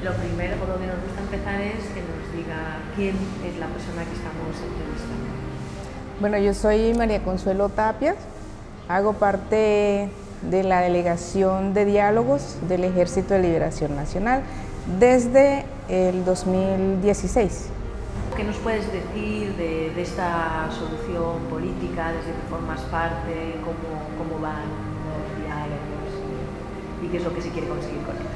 Lo primero por lo que nos gusta empezar es que nos diga quién es la persona que estamos entrevistando. Bueno, yo soy María Consuelo Tapias, hago parte de la Delegación de Diálogos del Ejército de Liberación Nacional desde el 2016. ¿Qué nos puedes decir de esta solución política, desde que formas parte, cómo van los diálogos y qué es lo que se quiere conseguir con ellos?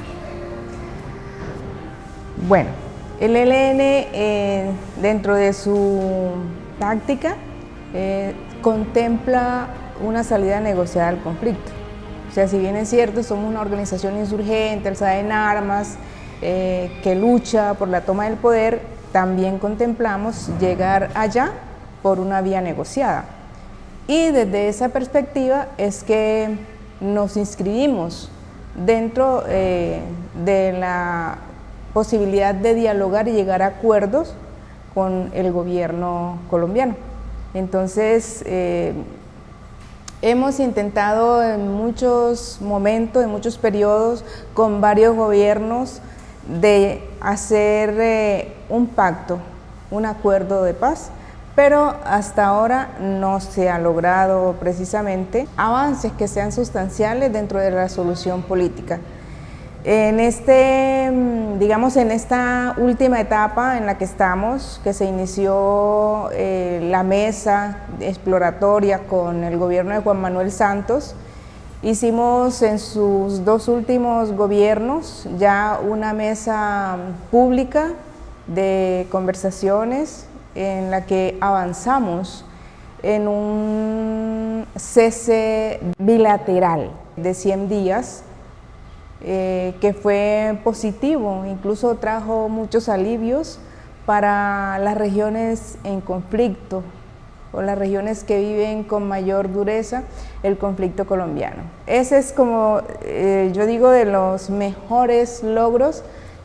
Bueno, el ELN dentro de su táctica contempla una salida negociada al conflicto. O sea, si bien es cierto, somos una organización insurgente, alzada en armas, que lucha por la toma del poder, también contemplamos llegar allá por una vía negociada. Y desde esa perspectiva es que nos inscribimos dentro de la posibilidad de dialogar y llegar a acuerdos con el gobierno colombiano. Entonces, hemos intentado en muchos momentos, en muchos periodos, con varios gobiernos, de hacer un pacto, un acuerdo de paz, pero hasta ahora no se ha logrado precisamente avances que sean sustanciales dentro de la solución política. En en esta última etapa en la que estamos, que se inició la mesa exploratoria con el gobierno de Juan Manuel Santos, hicimos en sus dos últimos gobiernos ya una mesa pública de conversaciones en la que avanzamos en un cese bilateral de 100 días, que fue positivo, incluso trajo muchos alivios para las regiones en conflicto o las regiones que viven con mayor dureza el conflicto colombiano. Ese es, como yo digo, de los mejores logros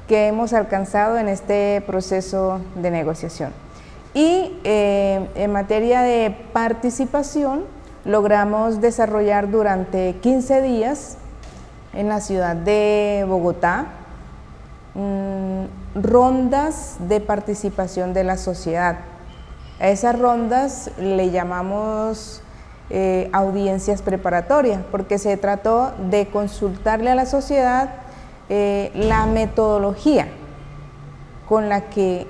que hemos alcanzado en este proceso de negociación. Y en materia de participación, logramos desarrollar durante 15 días en la ciudad de Bogotá rondas de participación de la sociedad. A esas rondas le llamamos audiencias preparatorias, porque se trató de consultarle a la sociedad la metodología con la que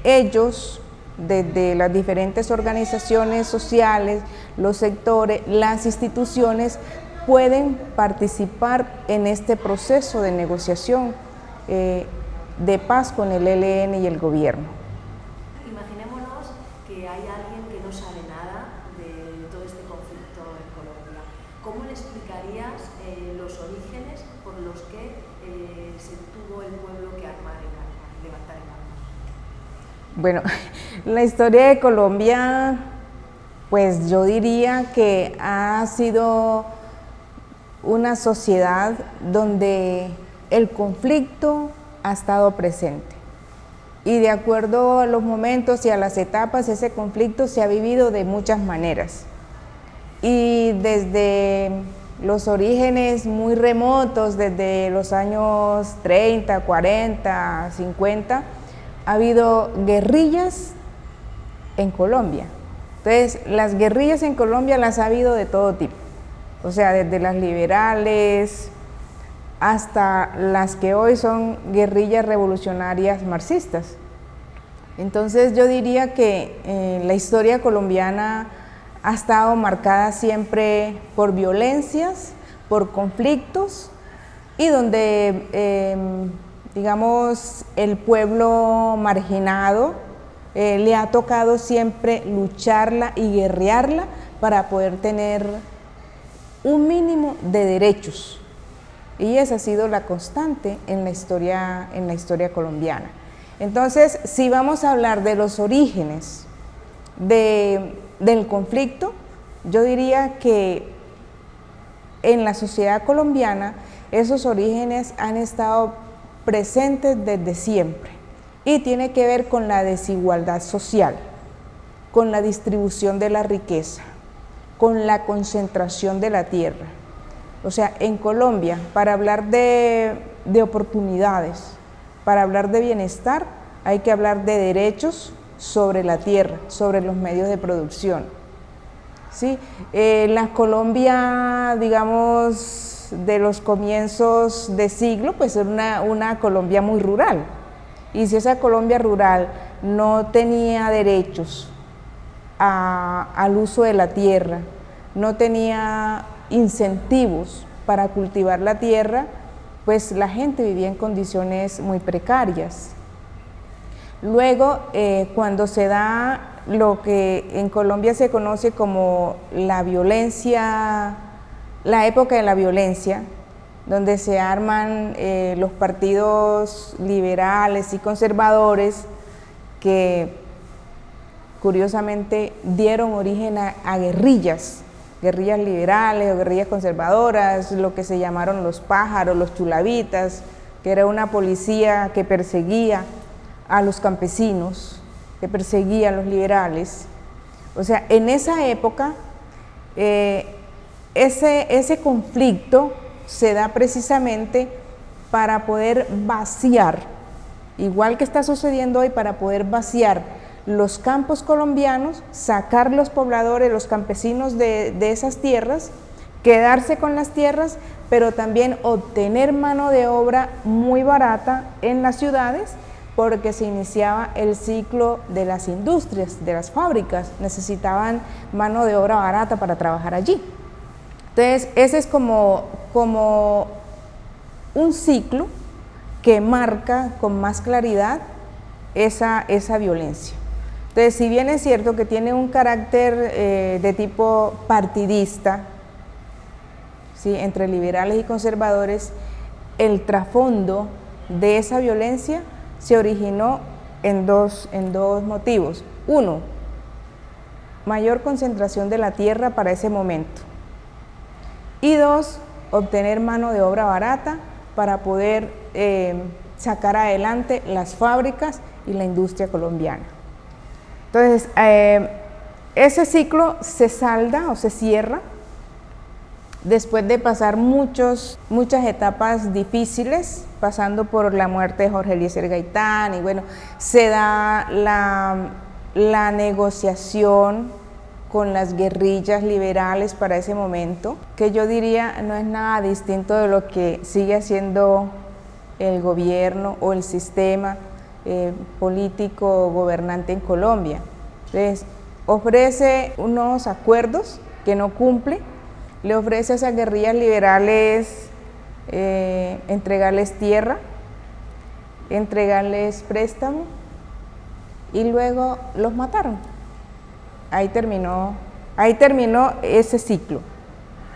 ellos, desde las diferentes organizaciones sociales, los sectores, las instituciones, pueden participar en este proceso de negociación de paz con el ELN y el gobierno. Imaginémonos que hay alguien que no sabe nada de todo este conflicto en Colombia. ¿Cómo le explicarías los orígenes por los que se tuvo el pueblo que levantar en armas? Bueno, la historia de Colombia, pues yo diría que ha sido una sociedad donde el conflicto ha estado presente, y de acuerdo a los momentos y a las etapas, ese conflicto se ha vivido de muchas maneras, y desde los orígenes muy remotos, desde los años 30, 40, 50, ha habido guerrillas en Colombia. Entonces, las guerrillas en Colombia las ha habido de todo tipo. O sea, desde las liberales hasta las que hoy son guerrillas revolucionarias marxistas. Entonces yo diría que la historia colombiana ha estado marcada siempre por violencias, por conflictos, y donde, digamos, el pueblo marginado le ha tocado siempre lucharla y guerrearla para poder tener un mínimo de derechos, y esa ha sido la constante en la historia colombiana. Entonces, si vamos a hablar de los orígenes del conflicto, yo diría que en la sociedad colombiana esos orígenes han estado presentes desde siempre, y tiene que ver con la desigualdad social, con la distribución de la riqueza, con la concentración de la tierra. O sea, en Colombia, para hablar de oportunidades, Para hablar de bienestar hay que hablar de derechos sobre la tierra, sobre los medios de producción. ¿Sí? La Colombia, digamos, de los comienzos de siglo, pues era una Colombia muy rural. Y si esa Colombia rural no tenía derechos al uso de la tierra, no tenía incentivos para cultivar la tierra, pues la gente vivía en condiciones muy precarias. Luego, cuando se da lo que en Colombia se conoce como la violencia, la época de la violencia, donde se arman los partidos liberales y conservadores que curiosamente dieron origen a guerrillas liberales o guerrillas conservadoras, lo que se llamaron los pájaros, los chulavitas, que era una policía que perseguía a los campesinos, que perseguía a los liberales. O sea, en esa época ese conflicto se da precisamente para poder vaciar, igual que está sucediendo hoy, para poder vaciar los campos colombianos, sacar los pobladores, los campesinos de esas tierras, quedarse con las tierras, pero también obtener mano de obra muy barata en las ciudades, porque se iniciaba el ciclo de las industrias, de las fábricas, necesitaban mano de obra barata para trabajar allí. Entonces, ese es como un ciclo que marca con más claridad esa violencia. Entonces, si bien es cierto que tiene un carácter de tipo partidista, ¿sí?, entre liberales y conservadores, el trasfondo de esa violencia se originó en dos motivos. Uno, mayor concentración de la tierra para ese momento. Y dos, obtener mano de obra barata para poder sacar adelante las fábricas y la industria colombiana. Entonces, ese ciclo se salda o se cierra después de pasar muchas etapas difíciles, pasando por la muerte de Jorge Eliezer Gaitán, y bueno, se da la negociación con las guerrillas liberales para ese momento, que yo diría no es nada distinto de lo que sigue haciendo el gobierno o el sistema político gobernante en Colombia. Entonces, ofrece unos acuerdos que no cumple, le ofrece a esas guerrillas liberales entregarles tierra, entregarles préstamo, y luego los mataron. Ahí terminó ese ciclo,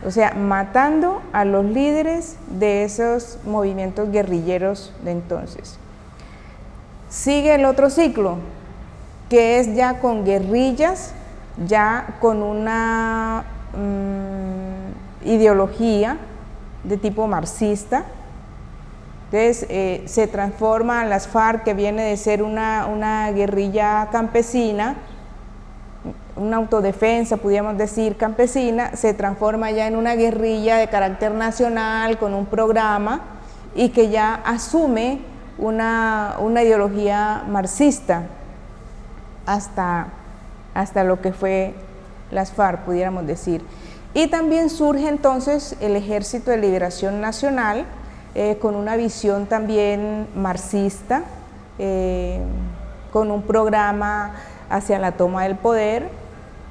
o sea, matando a los líderes de esos movimientos guerrilleros de entonces. Sigue el otro ciclo, que es ya con guerrillas, ya con una ideología de tipo marxista. Entonces se transforma las FARC, que viene de ser una guerrilla campesina, una autodefensa, pudiéramos decir, campesina, se transforma ya en una guerrilla de carácter nacional, con un programa, y que ya asume una ideología marxista hasta lo que fue las FARC, pudiéramos decir. Y también surge entonces el Ejército de Liberación Nacional, con una visión también marxista, con un programa hacia la toma del poder,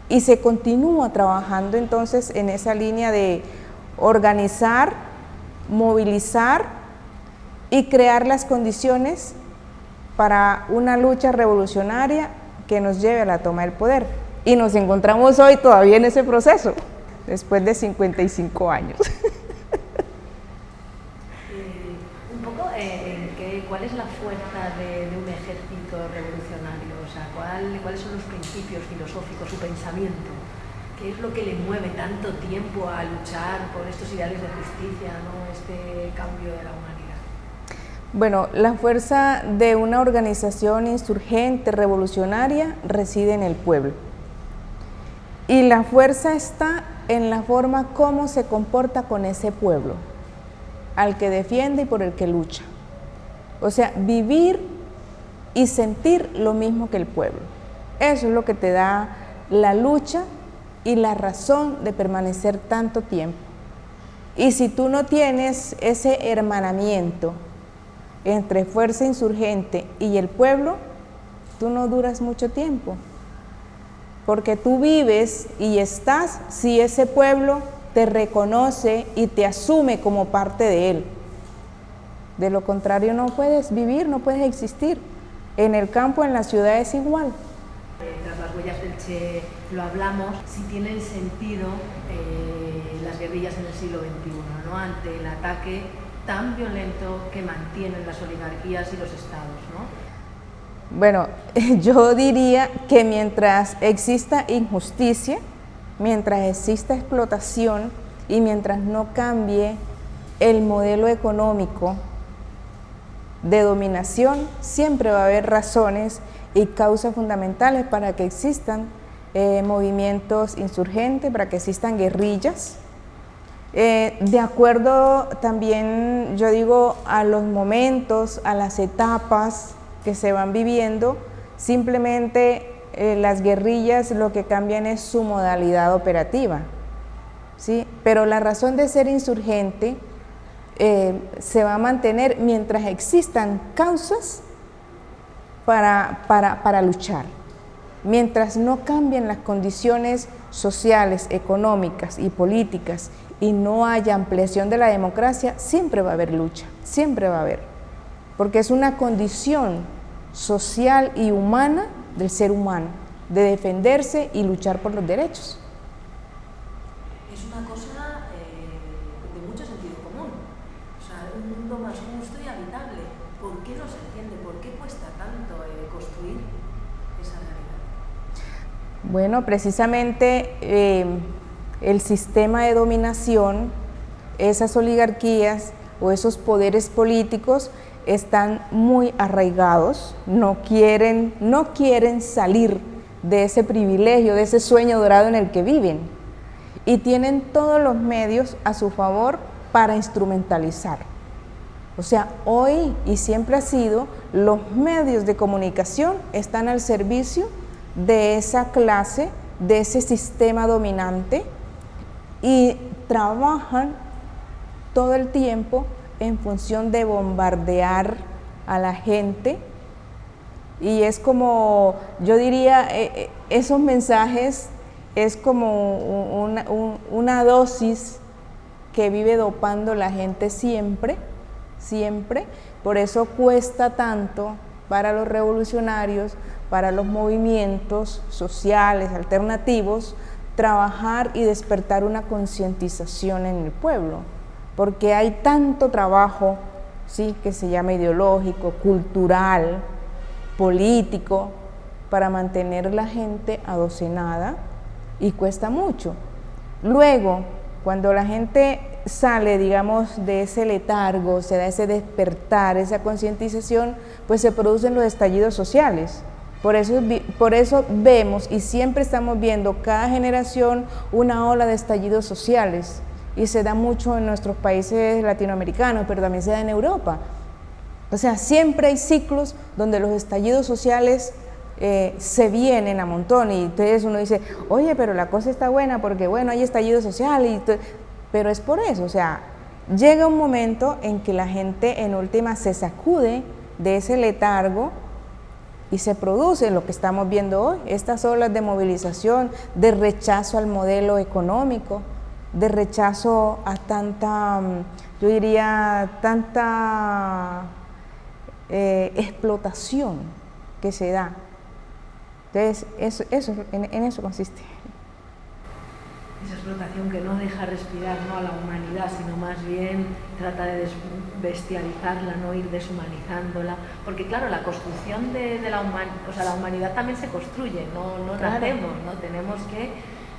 y se continúa trabajando entonces en esa línea de organizar, movilizar y crear las condiciones para una lucha revolucionaria que nos lleve a la toma del poder. Y nos encontramos hoy todavía en ese proceso, después de 55 años. ¿Cuál es la fuerza de un ejército revolucionario? O sea, ¿cuáles son los principios filosóficos, su pensamiento? ¿Qué es lo que le mueve tanto tiempo a luchar por estos ideales de justicia, ¿no?, este cambio de la humanidad? Bueno, la fuerza de una organización insurgente, revolucionaria, reside en el pueblo. Y la fuerza está en la forma como se comporta con ese pueblo, al que defiende y por el que lucha. O sea, vivir y sentir lo mismo que el pueblo. Eso es lo que te da la lucha y la razón de permanecer tanto tiempo. Y si tú no tienes ese hermanamiento entre fuerza insurgente y el pueblo, tú no duras mucho tiempo. Porque tú vives y estás si ese pueblo te reconoce y te asume como parte de él. De lo contrario no puedes vivir, no puedes existir. En el campo, en la ciudad es igual. Tras las huellas del Che lo hablamos, si tienen sentido las guerrillas en el siglo XXI, ¿no? Ante el ataque tan violento que mantienen las oligarquías y los estados, ¿no? Bueno, yo diría que mientras exista injusticia, mientras exista explotación y mientras no cambie el modelo económico de dominación, siempre va a haber razones y causas fundamentales para que existan movimientos insurgentes, para que existan guerrillas. De acuerdo también, yo digo, a los momentos, a las etapas que se van viviendo, simplemente las guerrillas lo que cambian es su modalidad operativa, ¿sí? Pero la razón de ser insurgente se va a mantener mientras existan causas para luchar. Mientras no cambien las condiciones sociales, económicas y políticas y no haya ampliación de la democracia, siempre va a haber lucha, siempre va a haber, porque es una condición social y humana del ser humano, de defenderse y luchar por los derechos. Es una cosa de mucho sentido común, o sea, un mundo más justo y habitable. ¿Por qué no se entiende? ¿Por qué cuesta tanto construir esa realidad? Bueno, precisamente el sistema de dominación, esas oligarquías o esos poderes políticos están muy arraigados, no quieren salir de ese privilegio, de ese sueño dorado en el que viven, y tienen todos los medios a su favor para instrumentalizar. O sea, hoy y siempre ha sido, los medios de comunicación están al servicio de esa clase, de ese sistema dominante, y trabajan todo el tiempo en función de bombardear a la gente. Y es como, yo diría, esos mensajes es como una dosis que vive dopando la gente siempre, siempre. Por eso cuesta tanto para los revolucionarios, para los movimientos sociales alternativos, trabajar y despertar una concientización en el pueblo, porque hay tanto trabajo, ¿sí?, que se llama ideológico, cultural, político, para mantener la gente adocenada, y cuesta mucho. Luego, cuando la gente sale, digamos, de ese letargo, se da ese despertar, esa concientización, pues se producen los estallidos sociales. Por eso vemos y siempre estamos viendo cada generación una ola de estallidos sociales, y se da mucho en nuestros países latinoamericanos, pero también se da en Europa. O sea, siempre hay ciclos donde los estallidos sociales se vienen a montón, y entonces uno dice, oye, pero la cosa está buena porque, bueno, hay estallido social, pero es por eso. O sea, llega un momento en que la gente en última se sacude de ese letargo y se produce lo que estamos viendo hoy, estas olas de movilización, de rechazo al modelo económico, de rechazo a tanta, yo diría, tanta explotación que se da. Entonces, en eso consiste. Esa explotación que no deja respirar, ¿no?, a la humanidad, sino más bien trata de bestializarla, no ir deshumanizándola, porque claro, la construcción de la humanidad también se construye, no Claro. nacemos, ¿no? Tenemos que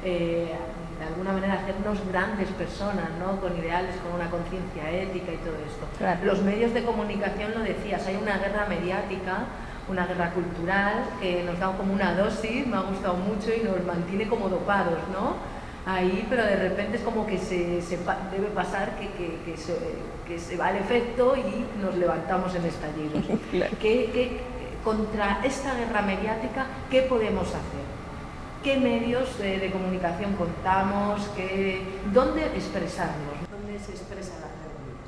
de alguna manera hacernos grandes personas, ¿no?, con ideales, con una conciencia ética y todo esto. Claro. Los medios de comunicación, lo decías, hay una guerra mediática, una guerra cultural que nos da como una dosis, me ha gustado mucho, y nos mantiene como dopados, ¿no?, ahí, pero de repente es como que debe pasar que se va el efecto y nos levantamos en estallidos. Claro. Contra esta guerra mediática, ¿qué podemos hacer? ¿Qué medios de comunicación contamos? ¿Dónde expresarnos? ¿Dónde se expresan las reuniones?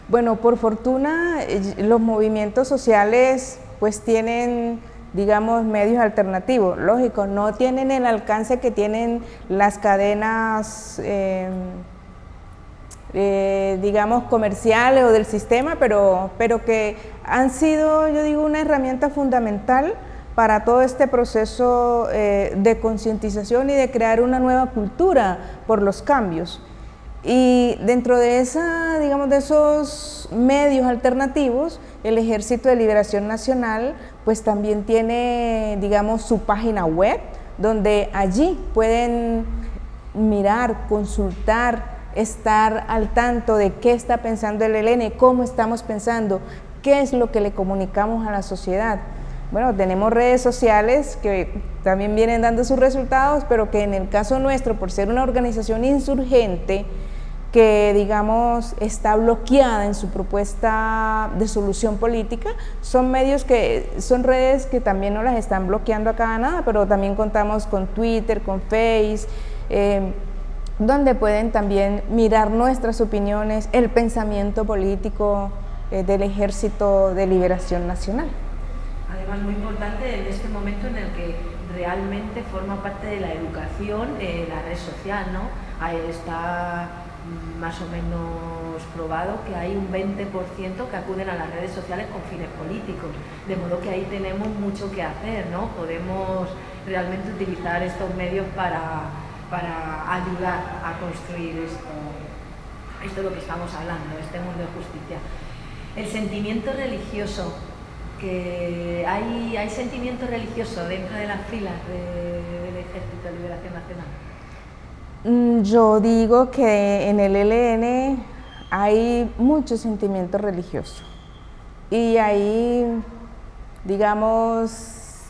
Bueno, por fortuna los movimientos sociales pues tienen, digamos, medios alternativos. Lógico, no tienen el alcance que tienen las cadenas digamos, comerciales o del sistema, pero que han sido, yo digo, una herramienta fundamental para todo este proceso de concientización y de crear una nueva cultura por los cambios. Y dentro de esa, digamos, de esos medios alternativos, el Ejército de Liberación Nacional pues también tiene, digamos, su página web, donde allí pueden mirar, consultar, estar al tanto de qué está pensando el ELN, cómo estamos pensando, qué es lo que le comunicamos a la sociedad. Bueno, tenemos redes sociales que también vienen dando sus resultados, pero que en el caso nuestro, por ser una organización insurgente, que digamos está bloqueada en su propuesta de solución política, son redes que también no las están bloqueando a cada nada, pero también contamos con Twitter, con Face, donde pueden también mirar nuestras opiniones, el pensamiento político del Ejército de Liberación Nacional. Además, muy importante en este momento en el que realmente forma parte de la educación la red social, ¿no? Ahí está más o menos probado que hay un 20% que acuden a las redes sociales con fines políticos, de modo que ahí tenemos mucho que hacer, ¿no? Podemos realmente utilizar estos medios para ayudar a construir esto de lo que estamos hablando, este mundo de justicia. El sentimiento religioso, que hay sentimiento religioso dentro de las filas del Ejército de Liberación Nacional. Yo digo que en el ELN hay mucho sentimiento religioso y ahí, digamos,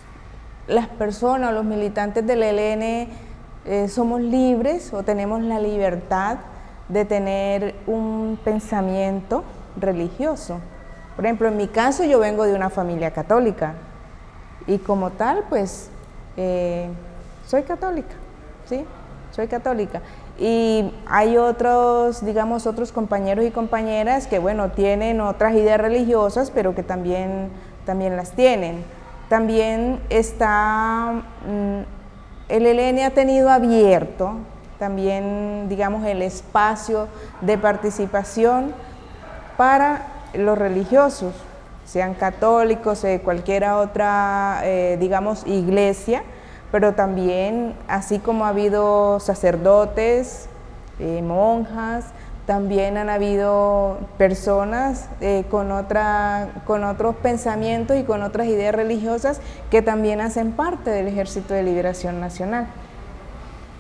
las personas o los militantes del ELN somos libres o tenemos la libertad de tener un pensamiento religioso. Por ejemplo, en mi caso yo vengo de una familia católica y como tal pues soy católica, ¿sí? Soy católica. Y hay otros, digamos, otros compañeros y compañeras que, bueno, tienen otras ideas religiosas, pero que también las tienen. También está, el ELN ha tenido abierto también, digamos, el espacio de participación para los religiosos, sean católicos, de cualquier otra, digamos, iglesia, pero también, así como ha habido sacerdotes, monjas, también han habido personas con otros pensamientos y con otras ideas religiosas que también hacen parte del Ejército de Liberación Nacional.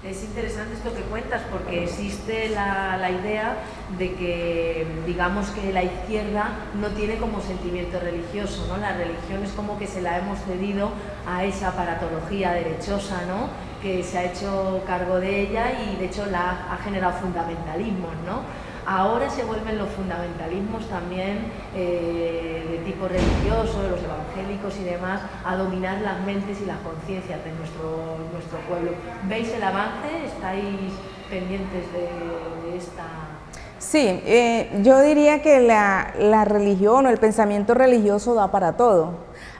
Es interesante esto que cuentas porque existe la idea de que, digamos, que la izquierda no tiene como sentimiento religioso, ¿no? La religión es como que se la hemos cedido a esa aparatología derechosa, ¿no? Que se ha hecho cargo de ella y de hecho ha generado fundamentalismos, ¿no? Ahora se vuelven los fundamentalismos también de tipo religioso, de los evangélicos y demás, a dominar las mentes y las conciencias de nuestro pueblo. ¿Veis el avance? ¿Estáis pendientes de esta...? Sí, yo diría que la religión o el pensamiento religioso da para todo.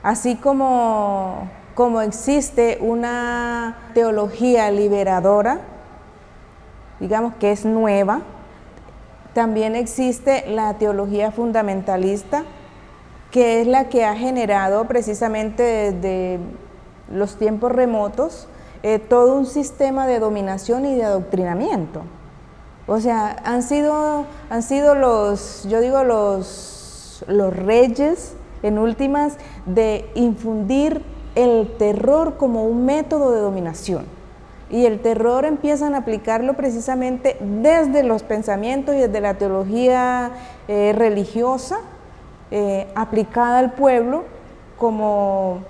Así como existe una teología liberadora, digamos que es nueva, también existe la teología fundamentalista, que es la que ha generado precisamente desde los tiempos remotos todo un sistema de dominación y de adoctrinamiento. O sea, han sido los reyes, en últimas, de infundir el terror como un método de dominación. Y el terror empiezan a aplicarlo precisamente desde los pensamientos y desde la teología religiosa aplicada al pueblo como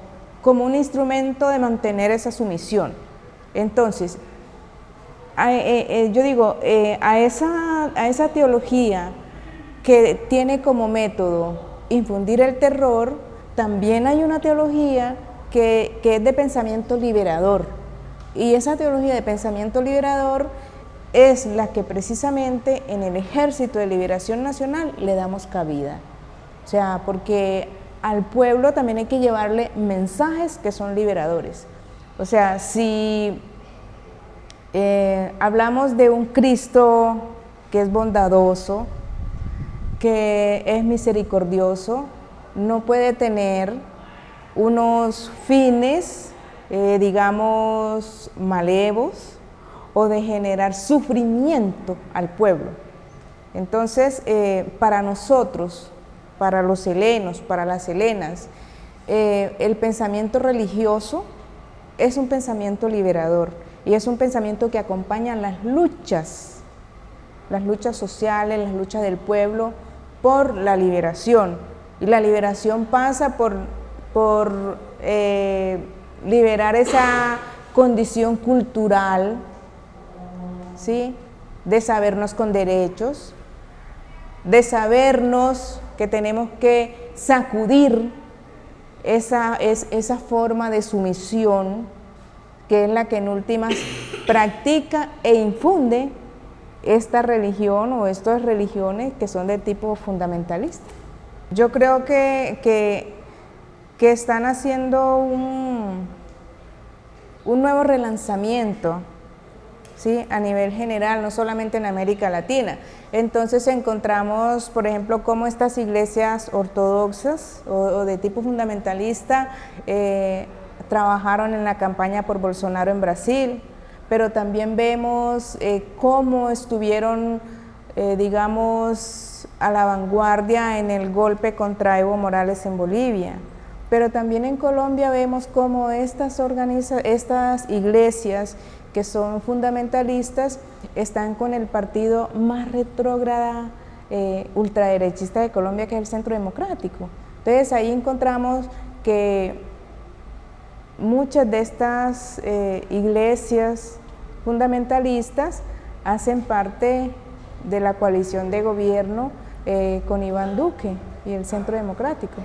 un instrumento de mantener esa sumisión. Entonces, yo digo, a esa teología que tiene como método infundir el terror, también hay una teología que es de pensamiento liberador. Y esa teología de pensamiento liberador es la que precisamente en el Ejército de Liberación Nacional le damos cabida. O sea, porque al pueblo también hay que llevarle mensajes que son liberadores. O sea, si hablamos de un Cristo que es bondadoso, que es misericordioso, no puede tener unos fines, digamos, malevos o de generar sufrimiento al pueblo. Entonces, para nosotros, para los helenos, para las helenas, el pensamiento religioso es un pensamiento liberador y es un pensamiento que acompaña las luchas sociales, las luchas del pueblo por la liberación. Y la liberación pasa por liberar esa condición cultural, ¿sí?, de sabernos con derechos, de sabernos que tenemos que sacudir esa forma de sumisión que es la que en últimas practica e infunde esta religión o estas religiones que son de tipo fundamentalista. Yo creo que están haciendo un nuevo relanzamiento, ¿sí?, a nivel general, no solamente en América Latina. Entonces encontramos, por ejemplo, cómo estas iglesias ortodoxas o de tipo fundamentalista trabajaron en la campaña por Bolsonaro en Brasil, pero también vemos cómo estuvieron, digamos, a la vanguardia en el golpe contra Evo Morales en Bolivia. Pero también en Colombia vemos cómo estas iglesias que son fundamentalistas están con el partido más retrógrada, ultraderechista de Colombia, que es el Centro Democrático. Entonces ahí encontramos que muchas de estas iglesias fundamentalistas hacen parte de la coalición de gobierno con Iván Duque y el Centro Democrático.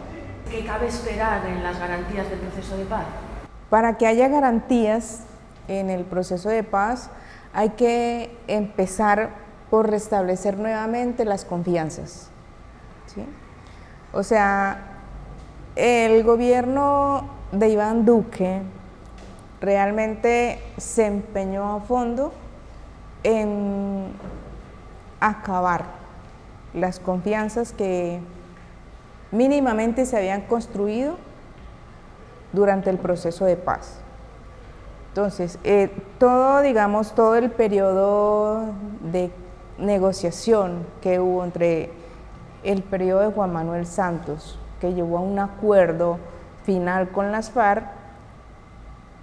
¿Qué cabe esperar en las garantías del proceso de paz? Para que haya garantías en el proceso de paz hay que empezar por restablecer nuevamente las confianzas, ¿sí? O sea, el gobierno de Iván Duque realmente se empeñó a fondo en acabar las confianzas que mínimamente se habían construido durante el proceso de paz. Entonces, todo el periodo de negociación que hubo entre el periodo de Juan Manuel Santos, que llevó a un acuerdo final con las FARC,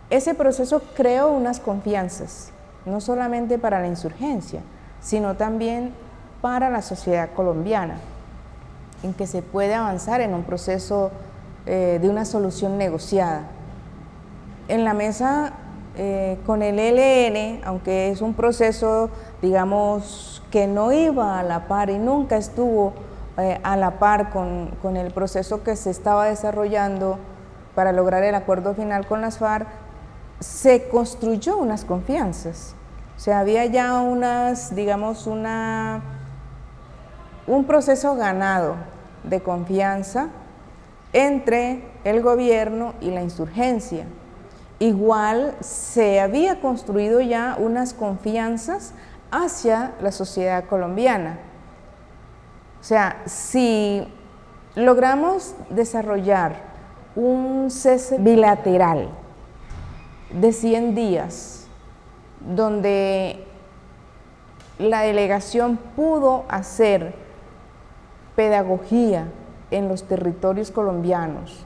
ese proceso creó unas confianzas, no solamente para la insurgencia, sino también para la sociedad colombiana, en que se puede avanzar en un proceso de una solución negociada. En la mesa con el ELN, aunque es un proceso, digamos, que no iba a la par y nunca estuvo a la par con el proceso que se estaba desarrollando para lograr el acuerdo final con las FARC, se construyó unas confianzas. O sea, había ya un proceso ganado de confianza entre el gobierno y la insurgencia. Igual se había construido ya unas confianzas hacia la sociedad colombiana. O sea, si logramos desarrollar un cese bilateral de 100 días, donde la delegación pudo hacer pedagogía en los territorios colombianos,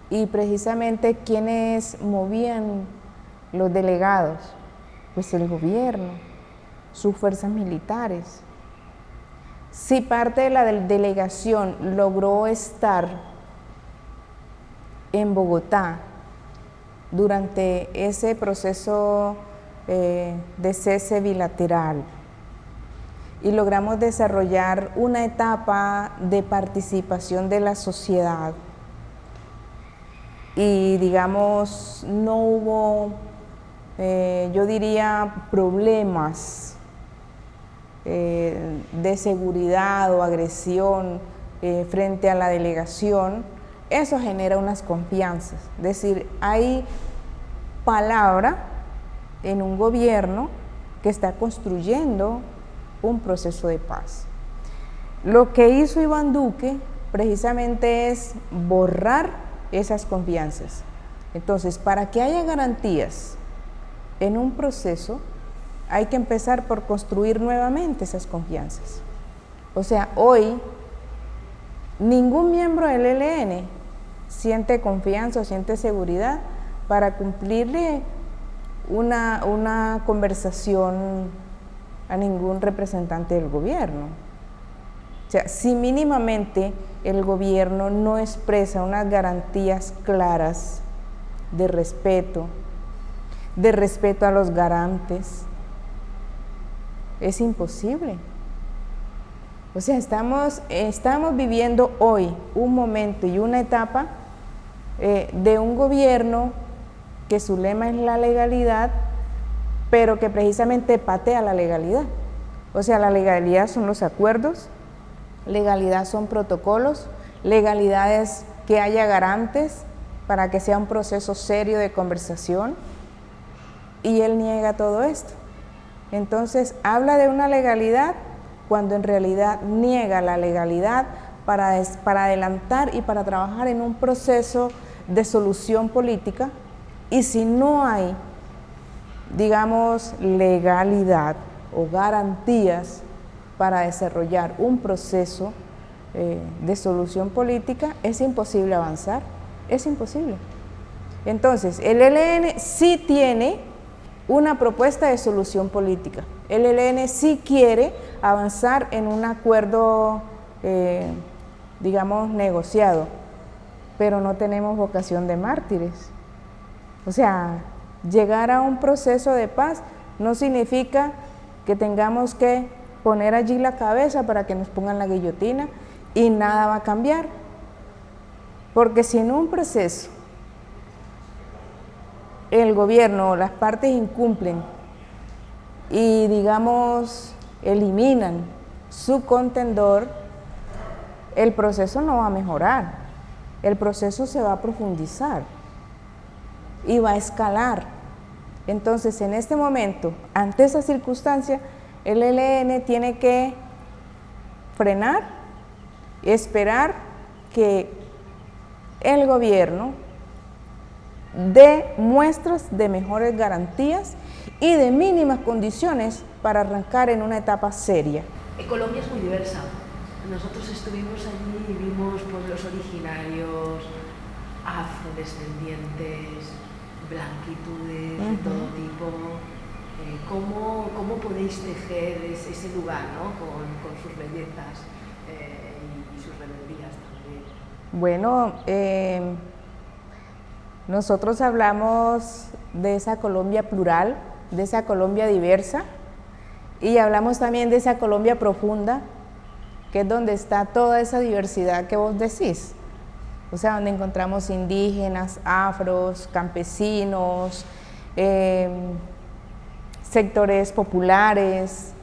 y precisamente quienes movían los delegados, pues el gobierno, sus fuerzas militares. Si parte de la delegación logró estar en Bogotá durante ese proceso de cese bilateral y logramos desarrollar una etapa de participación de la sociedad y digamos no hubo, yo diría, problemas de seguridad o agresión frente a la delegación. Eso genera unas confianzas, es decir, hay palabra en un gobierno que está construyendo un proceso de paz. Lo que hizo Iván Duque precisamente es borrar esas confianzas. Entonces, para que haya garantías en un proceso, hay que empezar por construir nuevamente esas confianzas. O sea, hoy ningún miembro del ELN siente confianza o siente seguridad para cumplirle una conversación a ningún representante del gobierno. O sea, si mínimamente el gobierno no expresa unas garantías claras de respeto a los garantes, es imposible. O sea, estamos viviendo hoy un momento y una etapa de un gobierno que su lema es la legalidad, pero que precisamente patea la legalidad. O sea, la legalidad son los acuerdos, legalidad son protocolos, legalidad es que haya garantes para que sea un proceso serio de conversación, y él niega todo esto. Entonces, habla de una legalidad cuando en realidad niega la legalidad para adelantar y para trabajar en un proceso de solución política. Y si no hay, digamos, legalidad o garantías para desarrollar un proceso de solución política, es imposible avanzar, es imposible. Entonces, el ELN sí tiene una propuesta de solución política. El ELN sí quiere avanzar en un acuerdo, digamos, negociado, pero no tenemos vocación de mártires. O sea, llegar a un proceso de paz no significa que tengamos que poner allí la cabeza para que nos pongan la guillotina y nada va a cambiar. Porque si en un proceso el gobierno o las partes incumplen y, digamos, eliminan su contendor, el proceso no va a mejorar, el proceso se va a profundizar y va a escalar. Entonces, en este momento, ante esa circunstancia, el ELN tiene que frenar y esperar que el gobierno dé muestras de mejores garantías y de mínimas condiciones para arrancar en una etapa seria. Colombia es muy diversa. Nosotros estuvimos allí y vimos pueblos originarios, afrodescendientes, blanquitudes de todo tipo. ¿Cómo podéis tejer ese lugar, ¿no? con sus bellezas y sus rebeldías también? Bueno, nosotros hablamos de esa Colombia plural, de esa Colombia diversa, y hablamos también de esa Colombia profunda, que es donde está toda esa diversidad que vos decís. O sea, donde encontramos indígenas, afros, campesinos, sectores populares,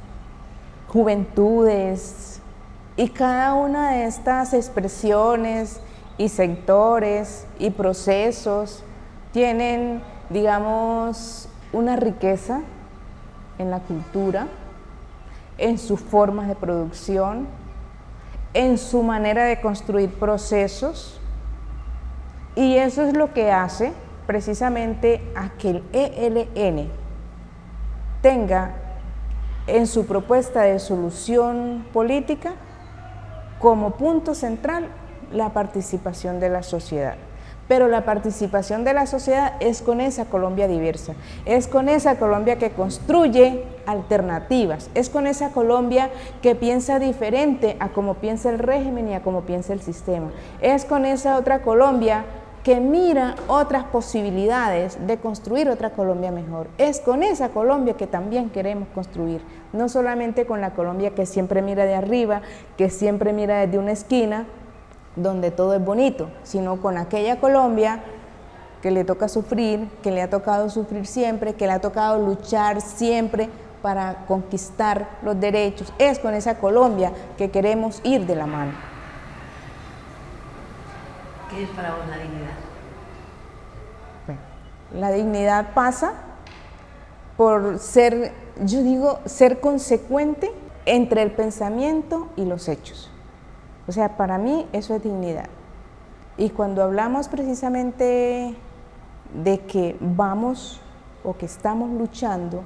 juventudes, y cada una de estas expresiones y sectores y procesos tienen, digamos, una riqueza en la cultura, en sus formas de producción, en su manera de construir procesos, y eso es lo que hace precisamente a que el ELN tenga en su propuesta de solución política como punto central la participación de la sociedad. Pero la participación de la sociedad es con esa Colombia diversa, es con esa Colombia que construye alternativas, es con esa Colombia que piensa diferente a como piensa el régimen y a como piensa el sistema, es con esa otra Colombia que mira otras posibilidades de construir otra Colombia mejor. Es con esa Colombia que también queremos construir, no solamente con la Colombia que siempre mira de arriba, que siempre mira desde una esquina, donde todo es bonito, sino con aquella Colombia que le toca sufrir, que le ha tocado sufrir siempre, que le ha tocado luchar siempre para conquistar los derechos. Es con esa Colombia que queremos ir de la mano. ¿Qué es para vos la dignidad? Bueno, la dignidad pasa por ser, yo digo, ser consecuente entre el pensamiento y los hechos. O sea, para mí eso es dignidad. Y cuando hablamos precisamente de que vamos o que estamos luchando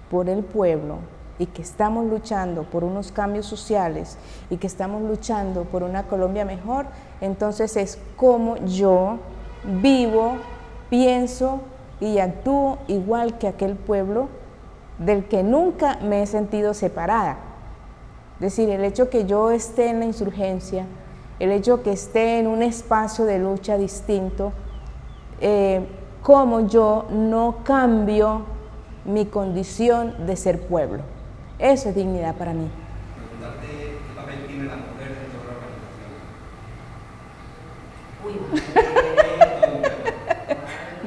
por el pueblo y que estamos luchando por unos cambios sociales y que estamos luchando por una Colombia mejor, entonces es como yo vivo, pienso y actúo igual que aquel pueblo del que nunca me he sentido separada. Es decir, el hecho que yo esté en la insurgencia, el hecho que esté en un espacio de lucha distinto, como yo no cambio mi condición de ser pueblo. Eso es dignidad para mí. Preguntarte qué papel tiene la mujer dentro de la organización.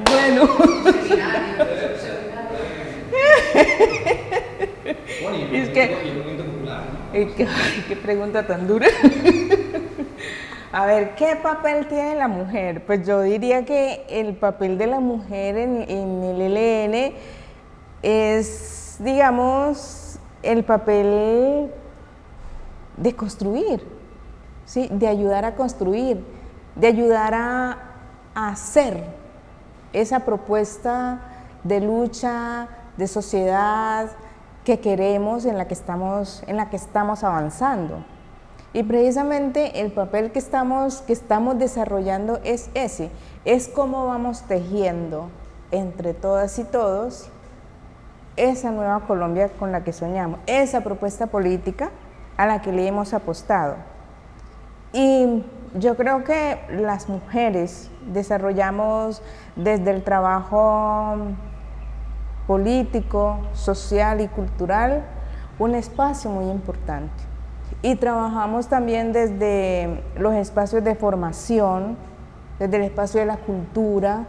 Bueno. Es que, qué pregunta tan dura. A ver, ¿qué papel tiene la mujer? Pues yo diría que el papel de la mujer en el ELN es, digamos, el papel de construir, ¿sí? De ayudar a construir, de ayudar a hacer esa propuesta de lucha, de sociedad que queremos, en la que estamos avanzando. Y precisamente el papel que estamos desarrollando es ese, es cómo vamos tejiendo entre todas y todos esa nueva Colombia con la que soñamos, esa propuesta política a la que le hemos apostado. Y yo creo que las mujeres desarrollamos desde el trabajo político, social y cultural un espacio muy importante. Y trabajamos también desde los espacios de formación, desde el espacio de la cultura,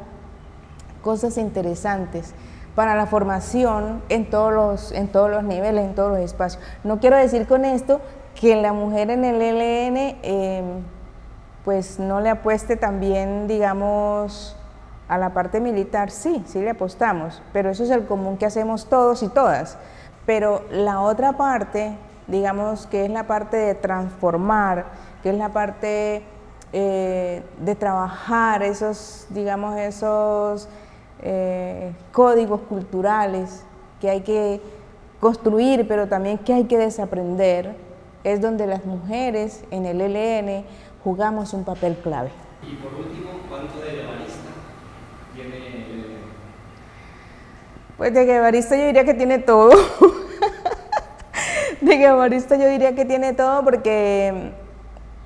cosas interesantes para la formación en todos los niveles, en todos los espacios. No quiero decir con esto que la mujer en el ELN pues no le apueste también, digamos, a la parte militar. Sí le apostamos, pero eso es el común que hacemos todos y todas. Pero la otra parte, digamos, que es la parte de transformar, que es la parte de trabajar esos, digamos, esos códigos culturales que hay que construir, pero también que hay que desaprender, es donde las mujeres en el ELN jugamos un papel clave. Y por último, ¿cuánto de guevarista tiene el ELN? Pues de guevarista yo diría que tiene todo. De guevarista yo diría que tiene todo porque,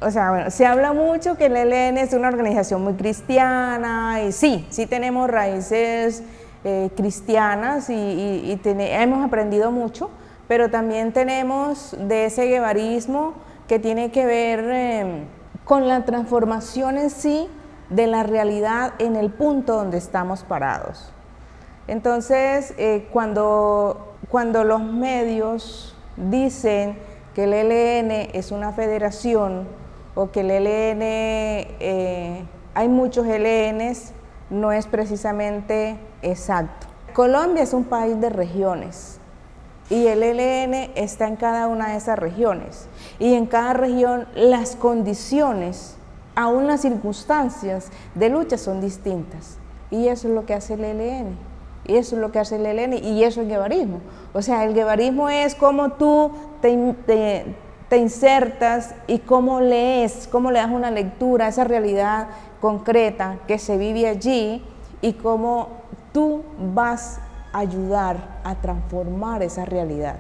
o sea, bueno, se habla mucho que el ELN es una organización muy cristiana y sí tenemos raíces cristianas y hemos aprendido mucho, pero también tenemos de ese guevarismo que tiene que ver con la transformación en sí de la realidad en el punto donde estamos parados. Entonces, cuando los medios dicen que el ELN es una federación o que el ELN, hay muchos ELNs, no es precisamente exacto. Colombia es un país de regiones y el ELN está en cada una de esas regiones y en cada región las condiciones, aún las circunstancias de lucha son distintas y eso es lo que hace el ELN. Y eso es lo que hace el ELN y eso es guevarismo. O sea, el guevarismo es cómo tú te insertas y cómo lees, cómo le das una lectura a esa realidad concreta que se vive allí y cómo tú vas a ayudar a transformar esa realidad.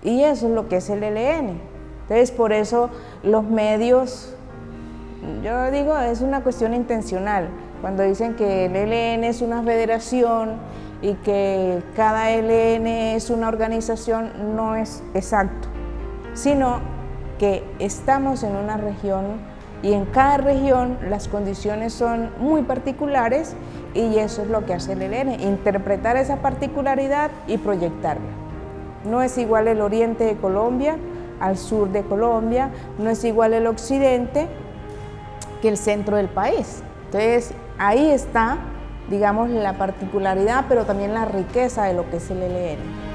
Y eso es lo que es el ELN. Entonces, por eso los medios yo digo, es una cuestión intencional. Cuando dicen que el ELN es una federación y que cada ELN es una organización, no es exacto, sino que estamos en una región y en cada región las condiciones son muy particulares y eso es lo que hace el ELN, interpretar esa particularidad y proyectarla. No es igual el oriente de Colombia al sur de Colombia, no es igual el occidente que el centro del país. Entonces ahí está, digamos, la particularidad, pero también la riqueza de lo que es el ELN.